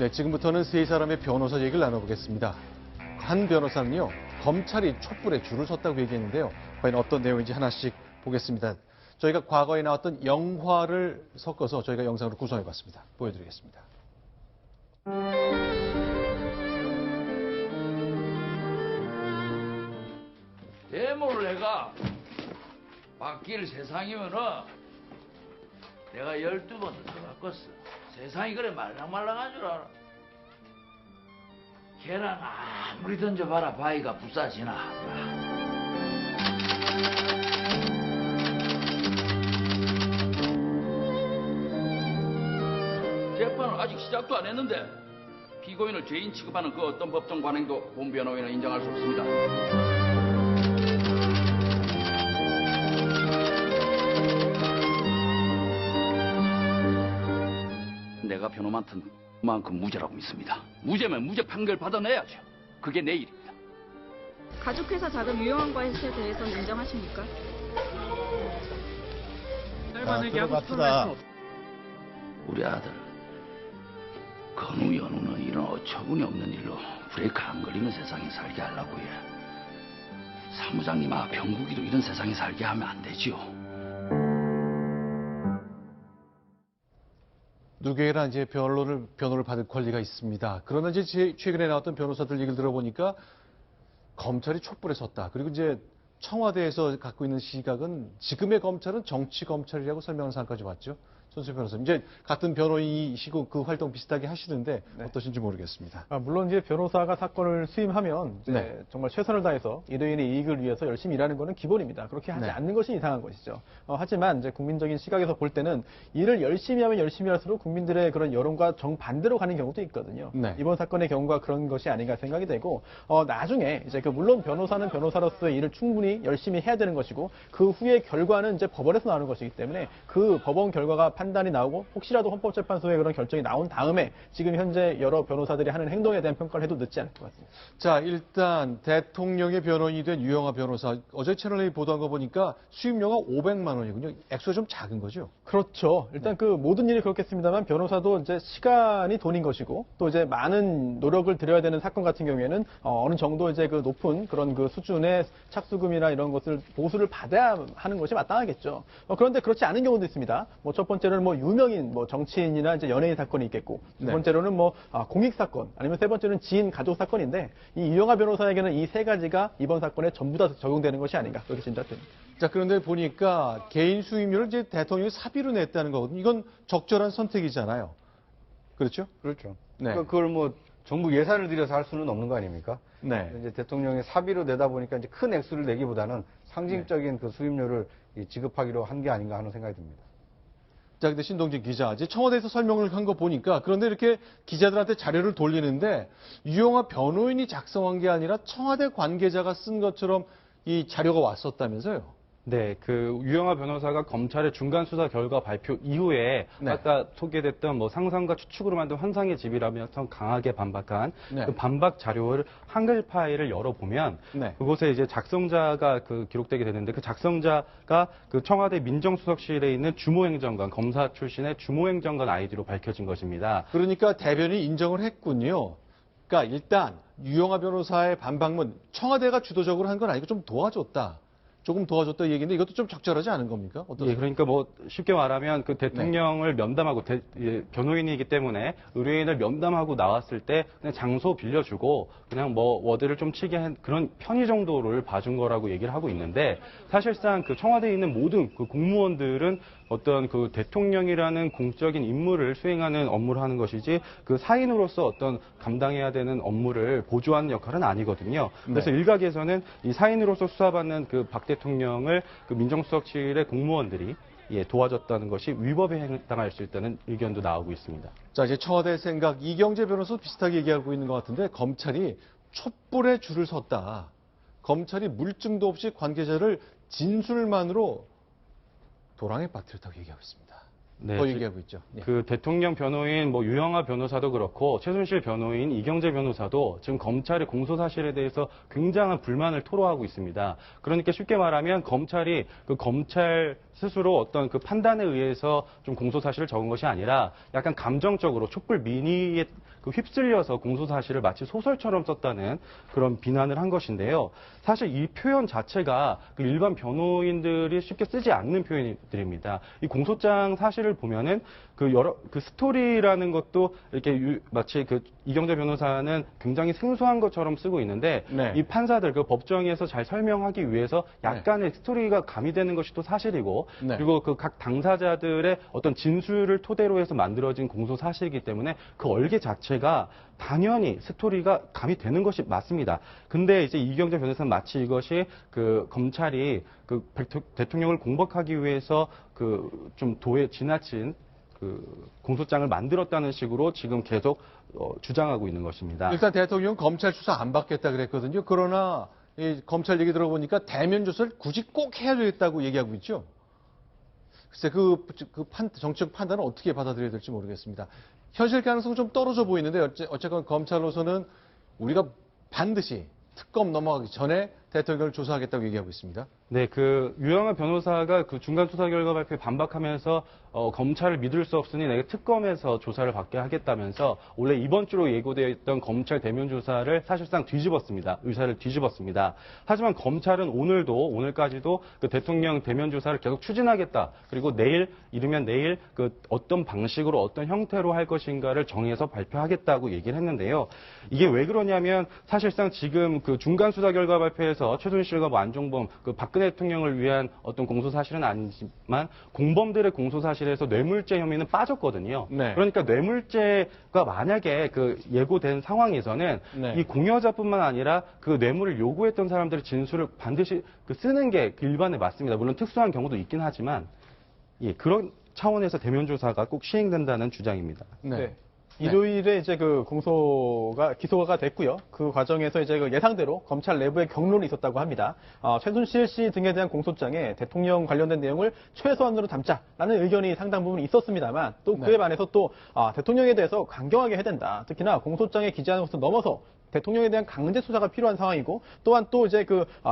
네, 지금부터는 세 사람의 변호사 얘기를 나눠보겠습니다. 한 변호사는요, 검찰이 촛불에 줄을 섰다고 얘기했는데요. 과연 어떤 내용인지 하나씩 보겠습니다. 저희가 과거에 나왔던 영화를 섞어서 저희가 영상으로 구성해봤습니다. 보여드리겠습니다. 대모를 내가 바뀔 세상이면은 내가 12번도 더 바꿨어. 세상이 그래 말랑말랑한 줄 알아. 계란 아무리 던져봐라 바위가 부싸지나. 재판은 아직 시작도 안 했는데 피고인을 죄인 취급하는 그 어떤 법정 관행도 본 변호인은 인정할 수 없습니다. 내가 변호 맡은 만큼 무죄라고 믿습니다. 무죄면 무죄 판결 받아내야죠. 그게 내 일입니다. 가족회사 자금 유용한 것에 대해서는 인정하십니까? 딸만에게 하고 싶은 말씀 없습니다. 우리 아들 건우 연우는 이런 어처구니 없는 일로 브레이크 안 걸리는 세상에 살게 하려고 해. 사무장님 병국이도 이런 세상에 살게 하면 안 되지요. 누구에게나 이제 변호를 받을 권리가 있습니다. 그러나 이제 최근에 나왔던 변호사들 얘기를 들어보니까 검찰이 촛불에 섰다. 그리고 이제 청와대에서 갖고 있는 시각은 지금의 검찰은 정치 검찰이라고 설명하는 사람까지 왔죠. 손수현 변호사님, 이제 같은 변호인이시고 그 활동 비슷하게 하시는데 네. 어떠신지 모르겠습니다. 물론 이제 변호사가 사건을 수임하면 이제 네. 정말 최선을 다해서 의뢰인의 이익을 위해서 열심히 일하는 것은 기본입니다. 그렇게 하지 네. 않는 것이 이상한 것이죠. 하지만 이제 국민적인 시각에서 볼 때는 일을 열심히 하면 열심히 할수록 국민들의 그런 여론과 정반대로 가는 경우도 있거든요. 네. 이번 사건의 경우가 그런 것이 아닌가 생각이 되고 나중에 이제 물론 변호사는 변호사로서의 일을 충분히 열심히 해야 되는 것이고 그 후의 결과는 이제 법원에서 나오는 것이기 때문에 그 법원 결과가 판단이 나오고 혹시라도 헌법재판소의 그런 결정이 나온 다음에 지금 현재 여러 변호사들이 하는 행동에 대한 평가를 해도 늦지 않을 것 같습니다. 자, 일단 대통령의 변호인이 된 유영하 변호사, 어제 채널A 보도한 거 보니까 수임료가 500만 원이군요. 액수가 좀 작은 거죠? 그렇죠. 일단 그 모든 일이 그렇겠습니다만 변호사도 이제 시간이 돈인 것이고 또 이제 많은 노력을 들여야 되는 사건 같은 경우에는 어느 정도 이제 그 높은 그런 그 수준의 착수금이나 이런 것을 보수를 받아야 하는 것이 마땅하겠죠. 그런데 그렇지 않은 경우도 있습니다. 첫 번째로는 유명인, 정치인이나 이제 연예인 사건이 있겠고 두 네. 번째로는 공익 사건 아니면 세 번째는 지인 가족 사건인데 이 유영하 변호사에게는 이 세 가지가 이번 사건에 전부 다 적용되는 것이 아닌가 그렇게 짐작됩니다. 자, 그런데 보니까 개인 수임료를 이제 대통령이 사비로 냈다는 거거든요. 이건 적절한 선택이잖아요. 그렇죠? 그렇죠. 네. 그러니까 그걸 정부 예산을 들여서 할 수는 없는 거 아닙니까? 네. 이제 대통령이 사비로 내다 보니까 이제 큰 액수를 내기보다는 상징적인 그 수임료를 지급하기로 한 게 아닌가 하는 생각이 듭니다. 자, 근데 신동진 기자, 이제 청와대에서 설명을 한 거 보니까 그런데 이렇게 기자들한테 자료를 돌리는데 유영하 변호인이 작성한 게 아니라 청와대 관계자가 쓴 것처럼 이 자료가 왔었다면서요? 네, 그 유영하 변호사가 검찰의 중간 수사 결과 발표 이후에 네. 아까 소개됐던 상상과 추측으로 만든 환상의 집이라면서 강하게 반박한 네. 그 반박 자료를 한글 파일을 열어보면 네. 그곳에 이제 작성자가 기록되게 되는데 그 작성자가 그 청와대 민정수석실에 있는 주모행정관 검사 출신의 주모행정관 아이디로 밝혀진 것입니다. 그러니까 대변인이 인정을 했군요. 그러니까 일단 유영하 변호사의 반박문 청와대가 주도적으로 한 건 아니고 좀 도와줬다. 조금 도와줬다 얘기인데 이것도 좀 적절하지 않은 겁니까? 예, 그러니까 쉽게 말하면 그 대통령을 면담하고 변호인이기 때문에 의뢰인을 면담하고 나왔을 때 그냥 장소 빌려주고 그냥 워드를 좀 치게 한 그런 편의 정도를 봐준 거라고 얘기를 하고 있는데 사실상 그 청와대에 있는 모든 그 공무원들은 어떤 그 대통령이라는 공적인 임무를 수행하는 업무를 하는 것이지 그 사인으로서 어떤 감당해야 되는 업무를 보조하는 역할은 아니거든요. 그래서 네. 일각에서는 이 사인으로서 수사받는 그 박 대통령을 그 민정수석실의 공무원들이 도와줬다는 것이 위법에 해당할 수 있다는 의견도 나오고 있습니다. 자, 이제 청와대 생각 이경재 변호사도 비슷하게 얘기하고 있는 것 같은데 검찰이 촛불에 줄을 섰다. 검찰이 물증도 없이 관계자를 진술만으로 도랑에 빠뜨렸다고 얘기하고 있습니다. 네, 더 얘기하고 있죠. 예. 그 대통령 변호인 유영하 변호사도 그렇고 최순실 변호인 이경재 변호사도 지금 검찰의 공소 사실에 대해서 굉장한 불만을 토로하고 있습니다. 그러니까 쉽게 말하면 검찰이 그 검찰 스스로 어떤 그 판단에 의해서 좀 공소 사실을 적은 것이 아니라 약간 감정적으로 촛불 민의에 그 휩쓸려서 공소 사실을 마치 소설처럼 썼다는 그런 비난을 한 것인데요. 사실 이 표현 자체가 그 일반 변호인들이 쉽게 쓰지 않는 표현들입니다. 이 공소장 사실을 보면은 그 스토리라는 것도 이렇게 마치 그 이경재 변호사는 굉장히 생소한 것처럼 쓰고 있는데 네. 이 판사들 그 법정에서 잘 설명하기 위해서 약간의 스토리가 가미되는 것이 또 사실이고 네. 그리고 그 각 당사자들의 어떤 진술을 토대로 해서 만들어진 공소 사실이기 때문에 그 얼개 자체가 당연히 스토리가 가미되는 것이 맞습니다. 근데 이제 이경재 변호사는 마치 이것이 그 검찰이 그 대통령을 공박하기 위해서 그 좀 도에 지나친 그 공소장을 만들었다는 식으로 지금 계속 주장하고 있는 것입니다. 일단 대통령 검찰 수사 안 받겠다 그랬거든요. 그러나 이 검찰 얘기 들어보니까 대면 조사를 굳이 꼭 해야 되겠다고 얘기하고 있죠. 글쎄 정책 판단은 어떻게 받아들여야 될지 모르겠습니다. 현실 가능성은 좀 떨어져 보이는데 어쨌건 검찰로서는 우리가 반드시 특검 넘어가기 전에 대통령을 조사하겠다고 얘기하고 있습니다. 네, 그 유영하 변호사가 그 중간 수사 결과 발표에 반박하면서 검찰을 믿을 수 없으니 내가 특검에서 조사를 받게 하겠다면서 원래 이번 주로 예고되어 있던 검찰 대면 조사를 사실상 뒤집었습니다. 의사를 뒤집었습니다. 하지만 검찰은 오늘까지도 그 대통령 대면 조사를 계속 추진하겠다. 그리고 이르면 내일 그 어떤 방식으로 어떤 형태로 할 것인가를 정해서 발표하겠다고 얘기를 했는데요. 이게 왜 그러냐면 사실상 지금 그 중간 수사 결과 발표에서 최순실과 안종범 그 박근혜 대통령을 위한 어떤 공소 사실은 아니지만 공범들의 공소 사실에서 뇌물죄 혐의는 빠졌거든요. 네. 그러니까 뇌물죄가 만약에 그 예고된 상황에서는 네. 이 공여자뿐만 아니라 그 뇌물을 요구했던 사람들의 진술을 반드시 그 쓰는 게 그 일반에 맞습니다. 물론 특수한 경우도 있긴 하지만 예, 그런 차원에서 대면 조사가 꼭 시행된다는 주장입니다. 네. 일요일에 이제 그 기소가 됐고요. 그 과정에서 이제 그 예상대로 검찰 내부에 경론이 있었다고 합니다. 최순실 씨 등에 대한 공소장에 대통령 관련된 내용을 최소한으로 담자라는 의견이 상당 부분 있었습니다만 또 그에 반해서 또 대통령에 대해서 강경하게 해야 된다. 특히나 공소장에 기재하는 것을 넘어서 대통령에 대한 강제 수사가 필요한 상황이고 또한 또 이제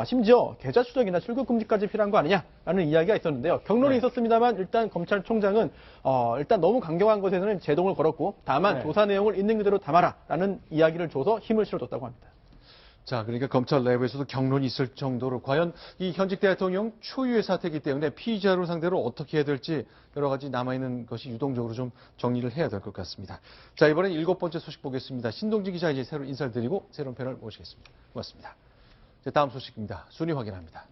심지어 계좌 추적이나 출국 금지까지 필요한 거 아니냐라는 이야기가 있었는데요. 경론이 있었습니다만 일단 검찰총장은 일단 너무 강경한 것에는 제동을 걸었고 다만 조사 내용을 있는 그대로 담아라라는 이야기를 줘서 힘을 실어줬다고 합니다. 자, 그러니까 검찰 내부에서도 경론이 있을 정도로 과연 이 현직 대통령 초유의 사태이기 때문에 피의자를 상대로 어떻게 해야 될지 여러 가지 남아있는 것이 유동적으로 좀 정리를 해야 될 것 같습니다. 자, 이번엔 7번째 소식 보겠습니다. 신동진 기자 이제 새로 인사를 드리고 새로운 패널 모시겠습니다. 고맙습니다. 다음 소식입니다. 순위 확인합니다.